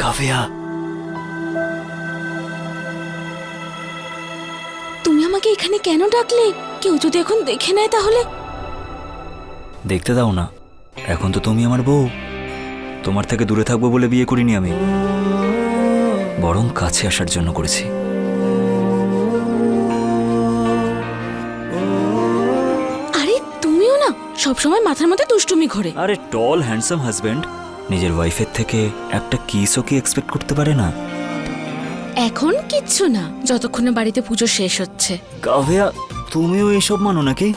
কাভিয়া, তুমি আমাকে এখানে কেন ডাকলে? কেউ যদি এখন দেখে নেয় তাহলে? দেখতে দাও না, এখন তো তুমি আমার বউ। তোমার থেকে দূরে থাকবো বলে বিয়ে করিনি আমি, বরং কাছে আসার জন্য করেছি। আরে তুমিও না সবসময় মাথার মধ্যে দুষ্টুমি ঘোরে। আরে টল হ্যান্ডসাম হাজবেন্ড নিজের ওয়াইফের থেকে একটা কিসও কি এক্সপেক্ট করতে পারে না? এখন কিচ্ছু না, যতক্ষণ না বাড়িতে পুজো শেষ হচ্ছে। কাভিয়া, তুমিও এসব মানো নাকি?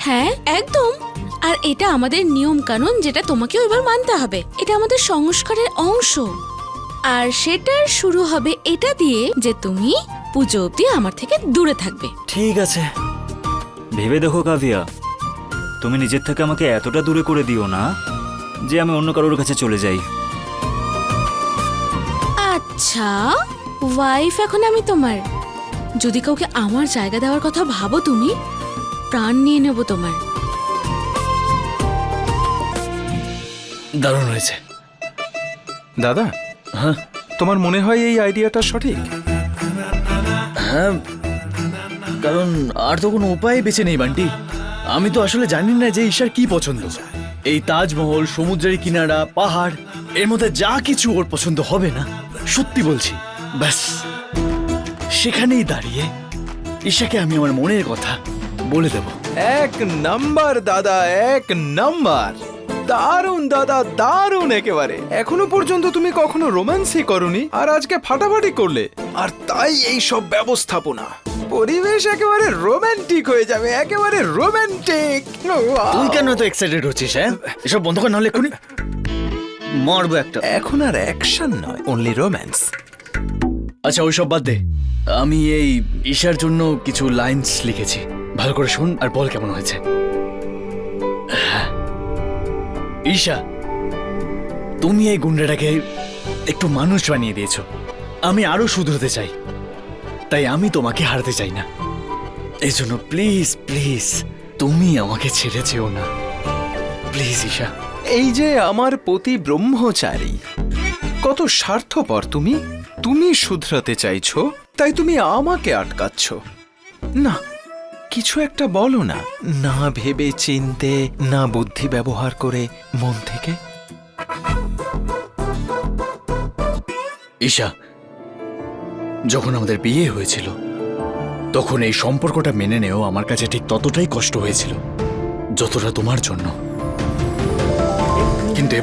হ্যাঁ একদম। আর এটা আমাদের নিয়ম কানুন, যেটা তোমাকেও এবার মানতে হবে। এটা আমাদের সংস্কারের অংশ। আর সেটার শুরু হবে এটা দিয়ে যে তুমি পুজো অবধি আমার থেকে দূরে থাকবে। ঠিক আছে, ভেবে দেখো কাভিয়া, তুমি নিজের থেকে আমাকে এতটা দূরে করে দিও না যে আমি অন্য কারোর কাছে চলে যাই। আচ্ছা, ওয়াইফ এখন আমি তোমার। যদি কাউকে আমার জায়গা দেওয়ার কথা ভাবো তুমি, প্রাণ নিয়ে নেব তোমার। দারুণ হয়েছে দাদা। হ্যাঁ তোমার মনে হয় এই আইডিয়াটা সঠিক? হ্যাঁ, কারণ আর তো কোনো উপায় বেঁচে নেই বান্টি। আমি তো আসলে জানি না যে ঈশার কি পছন্দ। এই তাজমহল, সমুদ্রের কিনারা, পাহাড়, এর মধ্যে যা কিছু ওর পছন্দ হবে না, সত্যি বলছি, ব্যাস সেখানেই দাঁড়িয়ে ঈশাকে আমি আমার মনের কথা বলে দেব। এক নাম্বার দাদা, এক নাম্বার। দারুণ দাদা, দারুণ একেবারে। এখনো পর্যন্ত তুমি কখনো রোম্যান্সই করনি, আর আজকে ফাটাফাটি করলে। আর তাই এই সব ব্যবস্থাপনা, পরিবেশ একেবারে রোমান্টিক হয়ে যাবে, একেবারে রোমান্টিক। তুই কেন এত এক্সাইটেড হচ্ছিস? হ্যাঁ, এসব বন্ধ কর, নাহলে এক্ষুনি মারবো একটা। এখন আর অ্যাকশন নয়, অনলি রোম্যান্স। আচ্ছা ওইসব বাদ দে, আমি এই ঈশার জন্য কিছু লাইনস লিখেছি, ভালো করে শোন আর বল কেমন হয়েছে। ঈশা, তুমি এই গুন্ডাটাকে একটু মানুষ বানিয়ে দিয়েছো। আমি আরো শুধরতে চাই, তাই আমি তোমাকে হারাতে চাই না। এই জন্য প্লিজ প্লিজ তুমি আমাকে ছেড়ে যেও না, প্লিজ ঈশা। এই যে আমার পতি ব্রহ্মচারী, কত স্বার্থপর তুমি। তুমি শুধরাতে চাইছো, তাই তুমি আমাকে আটকাচ্ছ। না, কিছু একটা বলো না, না ভেবে চিনতে, না বুদ্ধি ব্যবহার করে, মন থেকে। ঈশা, যখন আমাদের বিয়ে হয়েছিল তখন এই সম্পর্কটা মেনে নেও আমার কাছে ঠিক ততটাই কষ্ট হয়েছিল যতটা তোমার জন্য। কিন্তু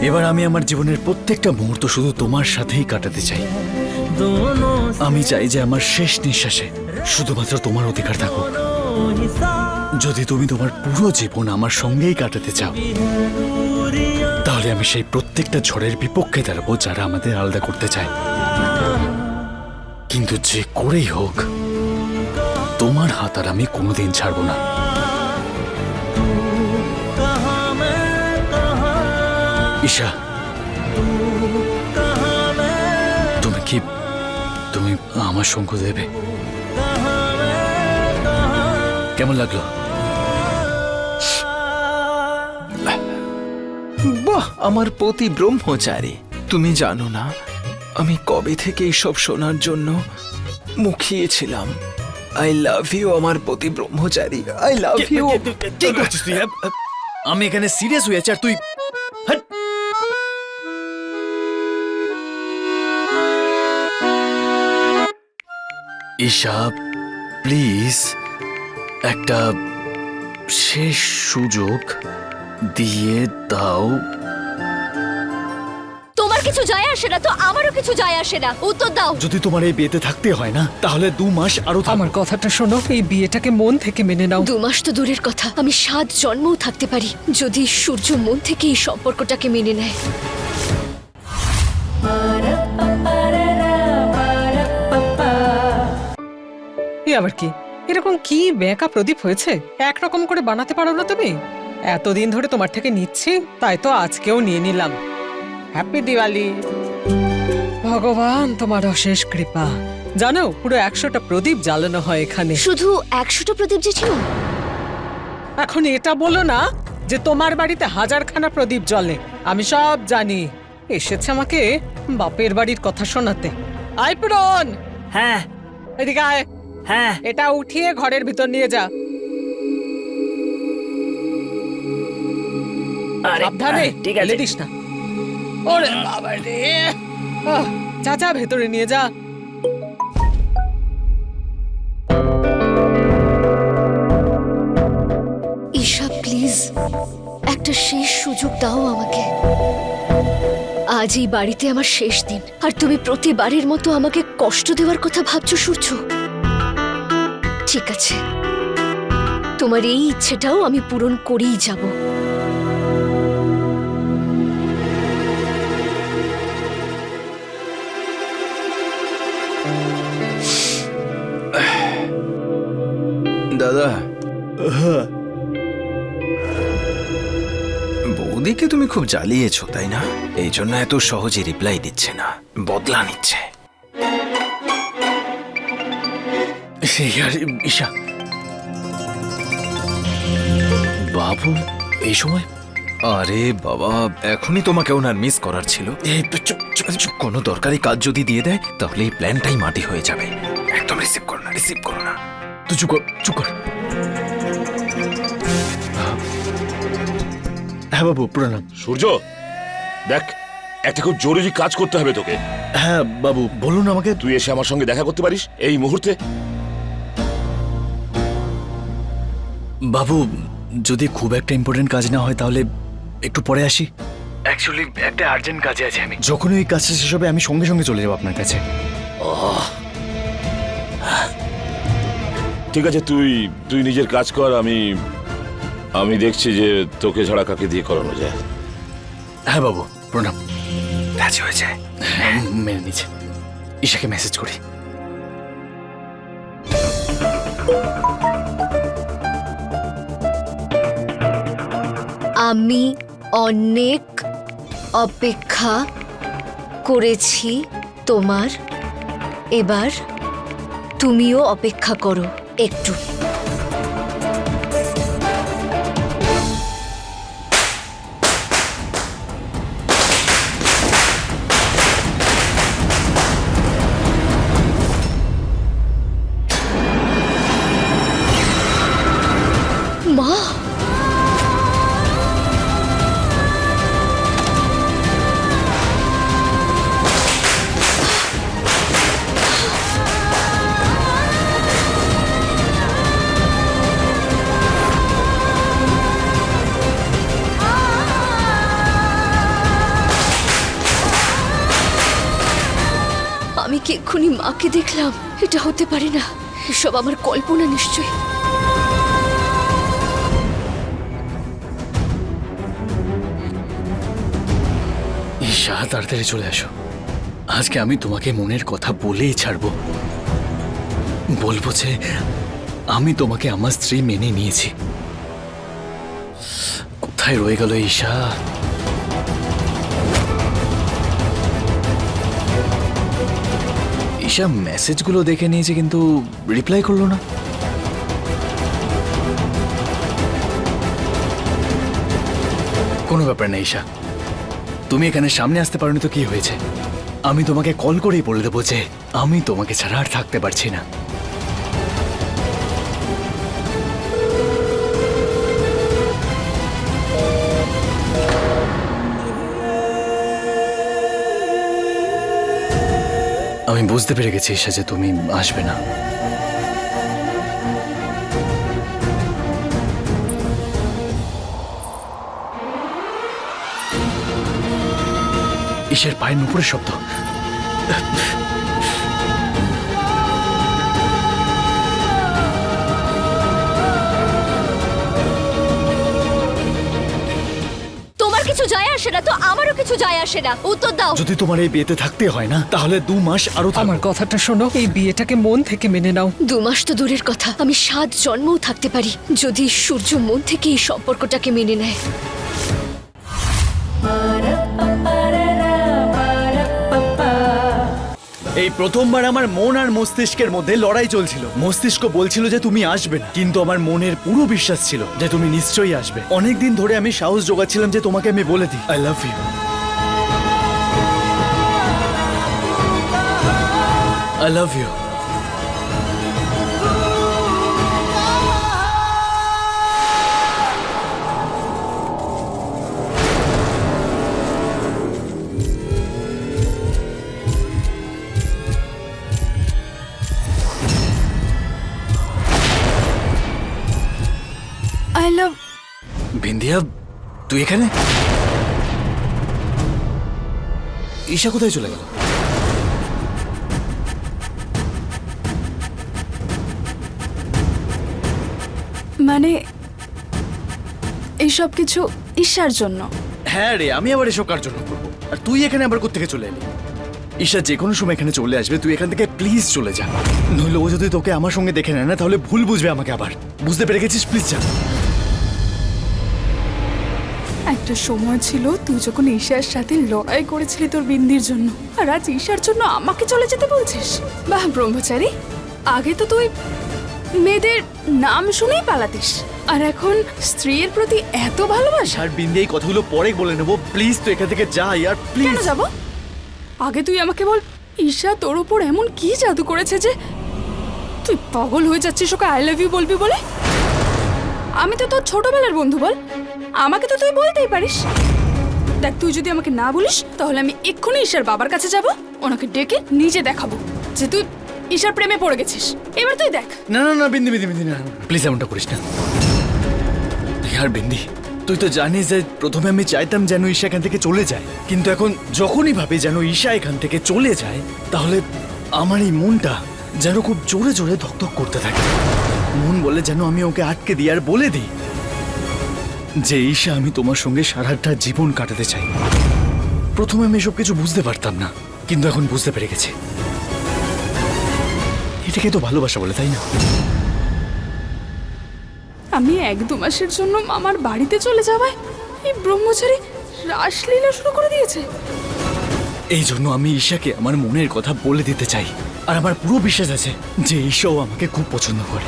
এবার আমি আমার জীবনের প্রত্যেকটা মুহূর্ত শুধু তোমার সাথেই কাটাতে চাই। আমি চাই যে আমার শেষ নিঃশ্বাসে শুধুমাত্র তোমার অধিকার থাকুক। যদি তুমি তোমার পুরো জীবন আমার সঙ্গেই কাটাতে চাও, তাহলে আমি সেই প্রত্যেকটা ঝড়ের বিপক্ষে দাঁড়াবো যারা আমাদের আলাদা করতে চায়। কিন্তু যে করেই হোক তোমার হাত আর আমি কোনোদিন ছাড়বো না। ঈশা, তুমি আমার সঙ্গ দেবে? কেমন লাগলো? বাহ, আমার পতি ব্রহ্মচারী। তুমি জানো না আমি কবে থেকে এইসব শোনার জন্য মুখিয়েছিলাম। আই লাভ ইউ আমার পতি ব্রহ্মচারী, আই লাভ ইউ। কি করছিস তুই? আমি এখানে সিরিয়াস হয়ে আছি আর তুই হাট। ঈশা প্লিজ, একটা শেষ সুযোগ দিয়ে দাও। তোমার কিছু যায় আসে না তো আমারও কিছু যায় আসে না, উত্তর দাও। যদি তোমার এই বিয়েতে থাকতে হয় না, তাহলে 2 মাস আরো থাকো। আমার কথাটা শোনো, এই বিয়েটাকে মন থেকে মেনে নাও। 2 মাস তো দূরের কথা, আমি 7 জন্মও থাকতে পারি যদি সূর্য মন থেকে এই সম্পর্কটাকে মেনে নেয়। এ আবার কি? এরকম কি বেঁকা প্রদীপ হয়েছে? একরকম করে বানাতে পারো না তুমি? এতদিন ধরে তোমার থেকে নিচ্ছি, তাই তো আজকেও নিয়ে নিলাম। হ্যাপি দিওয়ালি। ভগবান তোমার অশেষ কৃপা। জানো, পুরো 100টা প্রদীপ জ্বালানো হয় এখানে। শুধু 100টা প্রদীপ যে ছিল? এখন এটা বলো না যে তোমার বাড়িতে 1000খানা প্রদীপ জ্বলে। আমি সব জানি। এসেছে আমাকে বাপের বাড়ির কথা শোনাতে। আয় পূরণ, হ্যাঁ এদিকে আয়। হ্যাঁ এটা উঠিয়ে ঘরের ভিতর নিয়ে যা। সাবধানে, ঠিক ফেলে আছে। দিস না। ওরে বাবা রে, যা যা ভেতরে নিয়ে যা। ঈশা প্লিজ একটা শেষ সুযোগ দাও আমাকে। আজ এই বাড়িতে আমার শেষ দিন, আর তুমি প্রতিবারের মতো আমাকে কষ্ট দেওয়ার কথা ভাবছো সূর্য। ঠিক আছে, তোমার এই ইচ্ছেটাও আমি পূরণ করেই যাব। দাদা, বৌদিকে তুমি খুব জ্বালিয়েছো তাই না? এই জন্য এত সহজে রিপ্লাই দিচ্ছে না, বদলা নিচ্ছে। ঈশা, বাবু এই সময়? আরে বাবা, এখনই তোমাকে ওনার মিস করার ছিল। এই চুপ চুপ চুপ, কোনো দরকারি কাজ যদি দিয়ে দেয় তাহলে এই প্ল্যানটাই মাটি হয়ে যাবে। একদম রিসিভ করো না, রিসিভ করো না। তুই চুপ কর, চুপ কর। হ্যাঁ বাবু, প্রণাম। সূর্য, দেখ, একটা খুব জরুরি কাজ করতে হবে তোকে। হ্যাঁ বাবু, বলুন আমাকে। তুই এসে আমার সঙ্গে দেখা করতে পারিস এই মুহূর্তে? বাবু, যদি খুব একটা ইম্পর্টেন্ট কাজ না হয় তাহলে একটু পরে আসি। অ্যাকচুয়ালি একটা আর্জেন্ট কাজে আছে আমি। যখনই ওই কাজটা শেষ হবে আমি সঙ্গে সঙ্গে চলে যাবো আপনার কাছে। ঠিক আছে, তুই তুই নিজের কাজ কর। আমি দেখছি যে তোকে ছাড়া কাকে দিয়ে করানো যায়। হ্যাঁ বাবু, প্রণাম। রাজি হয়েছে? মেনে নিচ্ছে। ঈশাকে মেসেজ করি। আমি অনেক অপেক্ষা করেছি তোমার, এবার তুমিও অপেক্ষা করো একটু। মা, আমি কি এক্ষুনি মাকে দেখলাম? এটা হতে পারে না, এসব আমার কল্পনা নিশ্চয়ই। ঈশা, তাড়াতাড়ি চলে আসো। আজকে আমি তোমাকে মনের কথা বলেই ছাড়বো। বলবো যে আমি তোমাকে আমার স্ত্রী মেনে নিয়েছি। কোথায় রয়ে গেল ঈশা? ঈশা মেসেজগুলো দেখে নিয়েছে কিন্তু রিপ্লাই করলো না। কোনো ব্যাপার না ঈশা, তুমি এখানে সামনে আসতে পারোনি তো কি হয়েছে? আমি তোমাকে কল করেই বলে দেবো যে আমি তোমাকে ছাড়া আর থাকতে পারছি না। আমি বুঝতে পেরে গেছি ঈশা যে তুমি আসবে না। ঈশার পায়ের নুপুরের শব্দ। তোমার কিছু যায় আসে না তো আমারও কিছু যায় আসে না, উত্তর দাও। যদি তোমার এই বিয়েতে থাকতে হয় না তাহলে 2 মাস আরো থাকো। আমার কথাটা শোনো, এই বিয়েটাকে মন থেকে মেনে নাও। 2 মাস তো দূরের কথা, আমি 7 জন্মও থাকতে পারি যদি সূর্য মন থেকে এই সম্পর্কটাকে মেনে নেয়। এই প্রথমবার আমার মন আর মস্তিষ্কের মধ্যে লড়াই চলছিল। মস্তিষ্ক বলছিল যে তুমি আসবে না, কিন্তু আমার মনের পুরো বিশ্বাস ছিল যে তুমি নিশ্চয়ই আসবে। অনেকদিন ধরে আমি সাহস জোগাচ্ছিলাম যে তোমাকে আমি বলে দিই I love you. I love you. I love Bindiya, তুই এখানে? ঈশা কোথায় চলে গেল? মানে এইসব কিছু ঈশার জন্য। হ্যাঁ রে, আমি আবার এসব কার জন্য করবো? আর তুই এখানে আবার কোত্থেকে চলে এলি? ঈশা যে কোনো সময় এখানে চলে আসবে, তুই এখান থেকে প্লিজ চলে যা। নইলে ও যদি তোকে আমার সঙ্গে দেখে নেয় না, তাহলে ভুল বুঝবে আমাকে আবার। বুঝতে পেরে গেছিস? প্লিজ যা। একটা সময় ছিল তুই যখন ঈশার সাথে লড়াই করেছিলি তোর বিন্দির জন্য, আর আজ ঈশার জন্য আমাকে চলে যেতে বলছিস? বাহ ব্রহ্মচারী, আগে তো তুই মেয়েদের নাম শুনেই পালাতিস, আর এখন স্ত্রীর প্রতি এত ভালোবাসা। আর বিন্দি, এই কথাগুলো পরে বলে নেবো। প্লিজ তুই এখান থেকে যা ইয়ার, কেন প্লিজ। যাব? আগে তুই আমাকে বল, ঈশা তোর উপর এমন কি জাদু করেছে যে তুই পাগল হয়ে যাচ্ছিস ওকে আই লাভ ইউ বলবি বলে? আমি তো তোর ছোটবেলার বন্ধু, বল আমাকে তো তুই বলতেই পারিস। দেখ, তুই যদি আমাকে না বলিস তাহলে আমি এক্ষুনি ঈশার বাবার কাছে যাব, ওনাকে ডেকে নিজে দেখাবো যে তুই ঈশার প্রেমে পড়ে গেছিস। এবার তুই দেখ। না না না বিন্দি, বিন্দি, বিন্দি, না, প্লিজ এমনটা করিস না। ইয়ার বিন্দি, তুই তো জানিস যে প্রথমে আমি চাইতাম যেন ঈশা এখান থেকে চলে যায়, কিন্তু এখন যখনই ভাবি যেন ঈশা এখান থেকে চলে যায়, তাহলে আমার এই মনটা যেন খুব জোরে জোরে ধকধক করতে থাকে। মন বলে যেন আমি ওকে আটকে দিই আর বলে দিই যে ঈশা, আমি তোমার সঙ্গে সারাটা জীবন কাটাতে চাই। প্রথমে আমি এসব কিছু বুঝতে পারতাম না, কিন্তু এখন বুঝতে পেরে গেছি। এটাকে তো ভালোবাসা বলে, তাই না? আমি 1-2 মাসের জন্য আমার বাড়িতে চলে যাওয়ায় এই ব্রহ্মচারী রাসলীলা শুরু করে দিয়েছে। এই জন্য আমি ঈশাকে আমার মনের কথা বলে দিতে চাই, আর আমার পুরো বিশ্বাস আছে যে ঈশাও আমাকে খুব পছন্দ করে।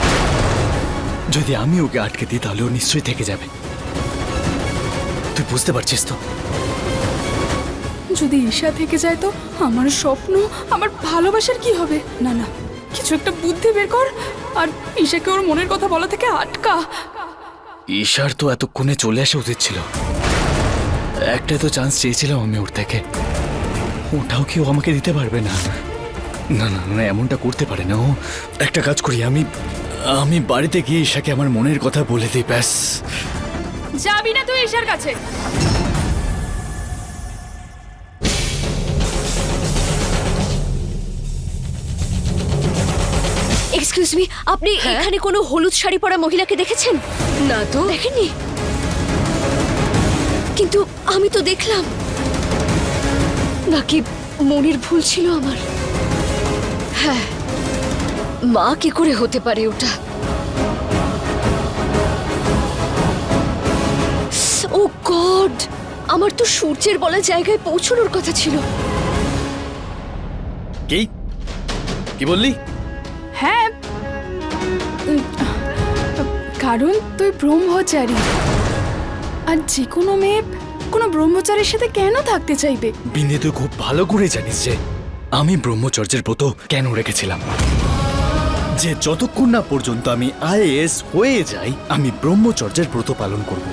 যদি আমি ওকে আটকে দিই তাহলে ও নিশ্চয়ই থেকে যাবে। তুই বুঝতে পারছিস তো? যদি ঈশা থেকে যায় তো আমার স্বপ্ন, আমার ভালোবাসার কি হবে? না না, কিছু একটা বুদ্ধি বের কর আর ঈশাকে ওর মনের কথা বলা থেকে আটকা। ঈশার তো এতক্ষণে চলে আসা উচিত ছিল। একটা তো চান্স চেয়েছিলাম আমি ওর থেকে, ওটাও কি ও আমাকে দিতে পারবে না? না না না, এমনটা করতে পারে না ও। একটা কাজ করি, আমি বাড়িতে গিয়ে ঈশাকে আমার মনের কথা বলে দিই, ব্যাস। যাবি না তুই ঈশার কাছে? এক্সকিউজ মি, আপনি এখানে কোনো হলুদ শাড়ি পরা মহিলাকে দেখেছেন? না তো। দেখেননি? কিন্তু আমি তো দেখলাম। নাকি মনের ভুল ছিল আমার? হ্যাঁ, মা কি করে হতে পারে ওটা? ও গড, আমার তো সূর্যের বলা জায়গায় পৌঁছানোর কথা ছিল। কি বললি? হ্যাঁ, কারণ তুই ব্রহ্মচারী, আর যে কোনো মেয়ে কোনো ব্রহ্মচারীর সাথে কেন থাকতে চাইবে? বিন্দু, তুই খুব ভালো করে জানিস যে আমি ব্রহ্মচর্যের ব্রত কেন রেখেছিলাম। যে যতক্ষণ না পর্যন্ত আমি আইএএস হয়ে যাই, আমি ব্রহ্মচর্যের ব্রত পালন করব।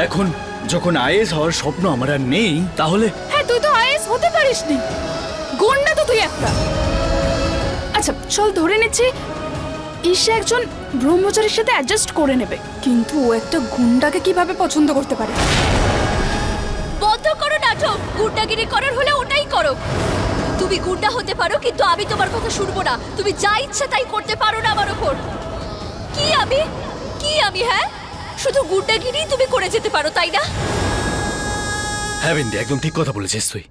এখন যখন আইএএস হওয়ার স্বপ্ন আমার আর নেই, তাহলে হ্যাঁ, তুই তো আইএস হতে পারিসনি, গুন্ডা তো তুই একটা। আচ্ছা চল, ধরে নিচ্ছি ঈশা একজন ব্রহ্মচারীর সাথে অ্যাডজাস্ট করে নেবে, কিন্তু ও একটা গুন্ডাকে কিভাবে পছন্দ করতে পারে? বন্ধ করো নাটক। গুন্ডাগিরি করার হলে ওটাই করো। তুমি গুন্ডা হতে পারো, কিন্তু আমি তোমার কথা শুনবো না। তুমি যা ইচ্ছা তাই করতে পারো না আমার ওপর। কি আমি হ্যাঁ, শুধু গুন্ডাগিরি তুমি করে যেতে পারো, তাই না? হ্যাঁ বিন্দু, একদম ঠিক কথা বলেছিস তুই।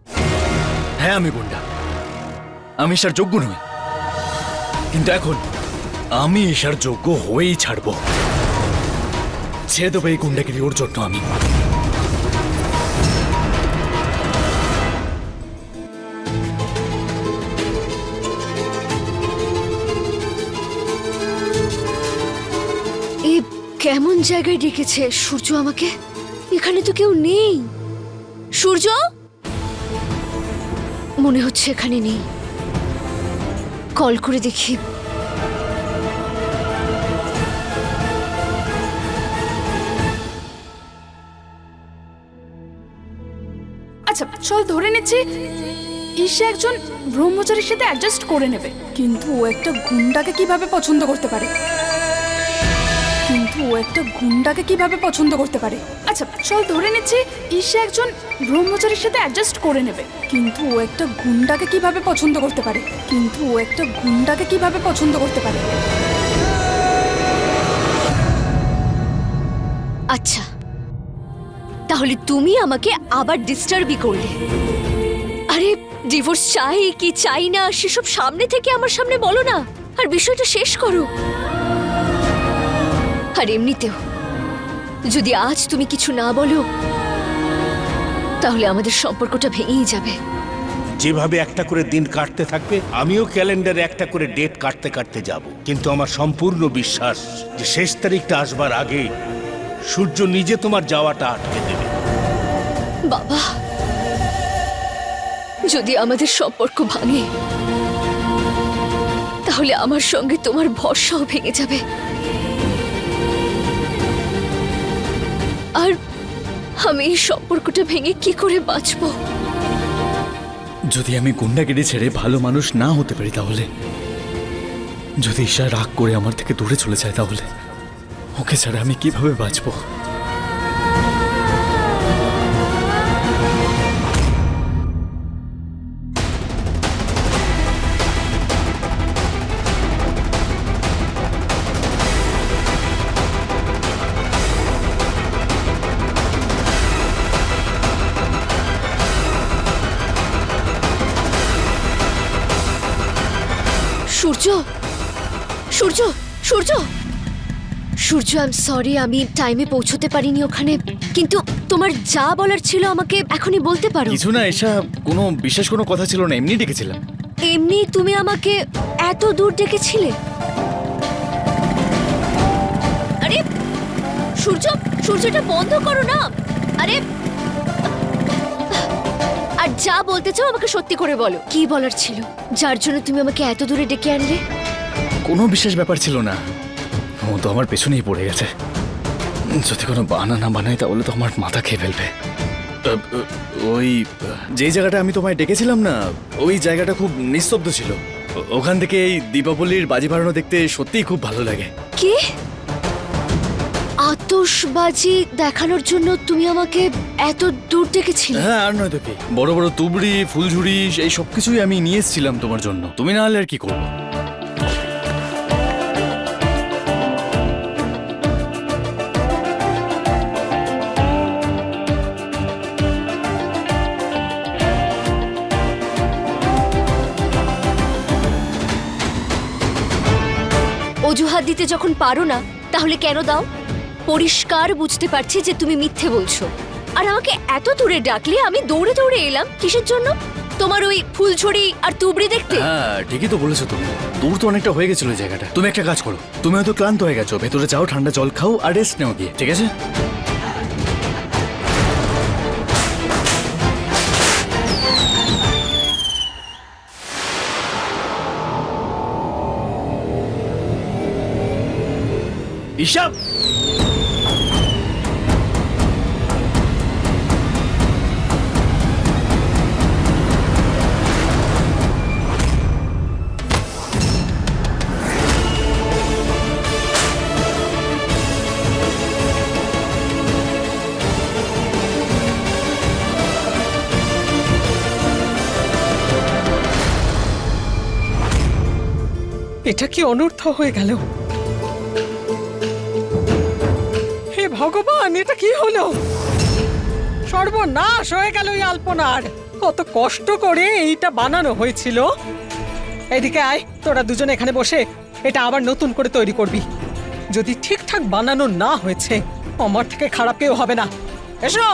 হ্যাঁ, আমি গুন্ডা, আমি ঈশার যোগ্য নই, কিন্তু এখন আমি ঈশার যোগ্য হয়েই ছাড়বো। ছেড়ে দেবো এই গুন্ডাগিরি ওর জন্য আমি। এই কেমন জায়গায় ডেকেছে সূর্য আমাকে? এখানে তো কেউ নেই। সূর্য মনে হচ্ছে এখানে নেই। কল করে দেখি। আচ্ছা চল ধরে নিচ্ছি ঈশা একজন ব্রহ্মচারীর সাথে অ্যাডজাস্ট করে নেবে, কিন্তু ও একটা গুন্ডাকে কিভাবে পছন্দ করতে পারে? আচ্ছা চল ধরে নিচ্ছি ঈশা একজন ব্রহ্মচারীর সাথে অ্যাডজাস্ট করে নেবে, কিন্তু ও একটা গুন্ডাকে কিভাবে পছন্দ করতে পারে? আচ্ছা, তাহলে তুমি আমাকে আবার ডিস্টার্বই করলে। আরে ডিভোর্স চাই কি চাই না সেসব সামনে থেকে আমার সামনে বলো না, আর বিষয়টা শেষ করো। আর এমনিতেও যদি আজ তুমি কিছু না বলো তাহলে আমাদের সম্পর্কটা ভেঙেই যাবে। যেভাবে একটা করে দিন কাটতে থাকবে আমিও ক্যালেন্ডারে একটা করে ডেট কাটতে কাটতে যাব, কিন্তু আমার সম্পূর্ণ বিশ্বাস যে শেষ তারিখটা আসবার আগে সূর্য নিজে তোমার যাওয়াটা আটকে দেবে। বাবা, যদি আমাদের সম্পর্ক ভাঙে তাহলে আমার সঙ্গে তোমার ভরসাও ভেঙে যাবে, আর আমি এই সম্পর্কটা ভেঙে কি করে বাঁচবো? যদি আমি গুন্ডাগিরি ছেড়ে ভালো মানুষ না হতে পারি তাহলে, যদি ঈশা রাগ করে আমার থেকে দূরে চলে যায় তাহলে ওকে ছাড়া আমি কিভাবে বাঁচবো? সূর্য, সূর্য, সূর্য, সূর্য, আই এম সরি, আমি টাইমে পৌঁছতে পারিনি ওখানে, কিন্তু তোমার যা বলার ছিল আমাকে এখনই বলতে পারো। কিছু না ঈশা, কোনো বিশেষ কোনো কথা ছিল না, এমনি ডেকেছিলাম। এমনি তুমি আমাকে এত দূর ডেকেছিলে? আরে সূর্য, সূর্যটা বন্ধ করো না। আরে, আর যা বলতে চাও আমাকে সত্যি করে বলো, কি বলার ছিল যার জন্য তুমি আমাকে এত দূরে ডেকে আনলে? কোনো বিশেষ ব্যাপার ছিল না, ও তো আমার পেছনেই পড়ে গেছে। যদি কোনো বাহানা না বানাই তাহলে তো আমার মাথা খেয়ে ফেলবে। ওই যেই জায়গাটা আমি তোমায় ডেকেছিলাম না, ওই জায়গাটা খুব নিস্তব্ধ ছিল। ওখান থেকে এই দীপাবলির বাজি ফাটানো দেখতে সত্যিই খুব ভালো লাগে। কি আতশবাজি দেখানোর জন্য তুমি আমাকে এত দূর ডেকেছিলে? হ্যাঁ, আর নয় তো কি, বড় বড় তুবড়ি ফুলঝুরি এই সবকিছুই আমি নিয়ে এসেছিলাম তোমার জন্য। তুমি না হলে আর কি করবো? অজুহাত দিতে যখন পারো না তাহলে কেন দাও? পরিষ্কার বুঝতে পারছি যে তুমি মিথ্যে বলছো, আর আমাকে এত দূরে ডাকলে আমি দৌড়ে দৌড়ে এলাম কিসের জন্য? তোমার ওই ফুলঝুরি আর তুবড়ি দেখতে? হ্যাঁ, ঠিকই তো বলেছো তুমি, দূর তো অনেকটা হয়ে গেছিল এই জায়গাটা। তুমি একটা কাজ করো, তুমি হয়তো ক্লান্ত হয়ে গেছো, ভেতরে যাও, ঠান্ডা জল খাও আর রেস্ট নেও গিয়ে, ঠিক আছে? ঈশা, এটা কি অনর্থ হয়ে গেল? হে ভগবান, এটা কি হলো? সর্বনাশ হয়ে গেল এই আলপনার। কত কষ্ট করে এইটা বানানো হয়েছিল। এদিকে আয়, তোরা দুজনে এখানে বসে এটা আবার নতুন করে তৈরি করবি। যদি ঠিকঠাক বানানো না হয়েছে আমার থেকে খারাপ কেউ হবে না। এসো।